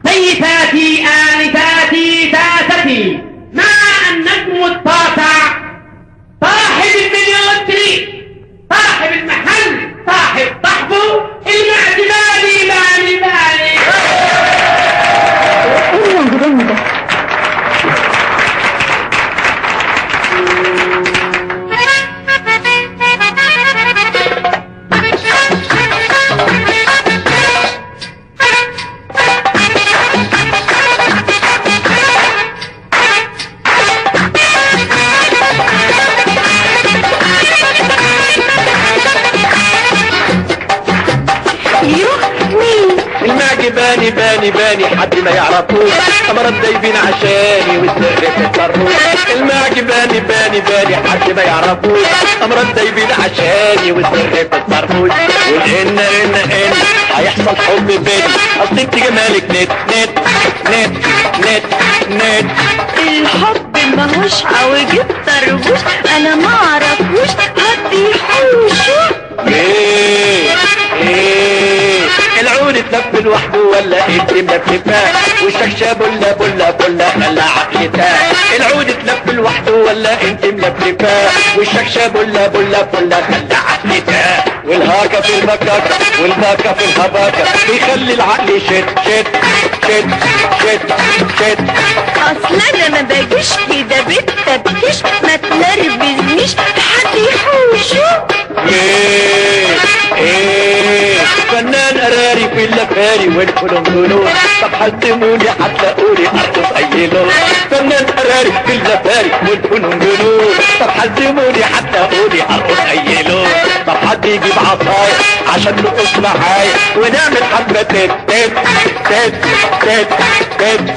سيداتي آنساتي سادتي، مع النجم التاسع صاحب المليون، صاحب المحل، صاحب صاحبه المعتمالي مالي مالي. باني باني باني حد ما يعرفوش، امرض دايبين عشاني والسر تتصرفوش. المعجب باني باني باني حد ما يعرفوش، امرض دايبين عشاني والسر تتصرفوش. والان ان هيحصل حب بيني، اصل انت جمالك نت نت نت نت نت. الحب ماهوش عوجة طربوش، انا ما اعرفوش حد يحوشه. ايه العود اتلف لوحده ولا انت ملففاه؟ وشكشة بلا بلا بلا خلى عقلتاه. العود اتلف لوحده ولا انت ملففاه؟ والشكشة بلا بلا بلا خلى عقلتاه. والهاكة في البكاكة والباكة في الهباكة بيخلي العقل شت شت شت شت شت. اصل انا ما باجيش كده بالتبكيش، ما تنرفزنيش حد يحوشه. ايه فنان قراري في اللفاري والفلنجلون، طب حزموني هتلاقوني ارقص اي لون. فنان قراري في اللفاري والفلنجلون، طب حزموني هتلاقوني ارقص اي لون. طب حد يجيب عصايا عشان نقص معايا ونعمل حبة تت تت تت تت تت.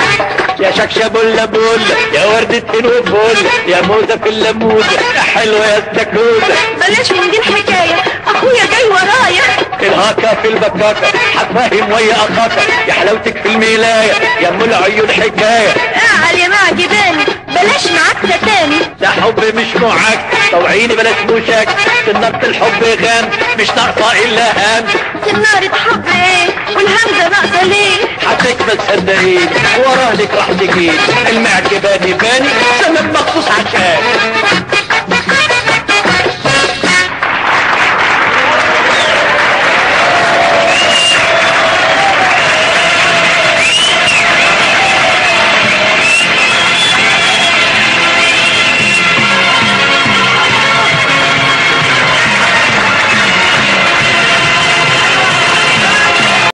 يا شكشة بولا بولا يا وردة وفل يا موزة في الليموزة يا حلوة يا استاكوزة. بلاش من دي الحكاية، اخويا جاي ورايا. الهاكا في البكاكة هتفهم ويا اخاكا يا حلاوتك في الملاية يا ام العيون حكاية. اعل يا معجباني بلاش معاك تاني، ده حب مش معاك طوعيني بلاش موشاك. سنارة الحب غام مش ناقصة الا هام. سنارة حب ايه والهمزة ناقصة ليه؟ هتكمل صدقيني وراهلك راح تجيني. المعجباني باني سبب مخصوص عشان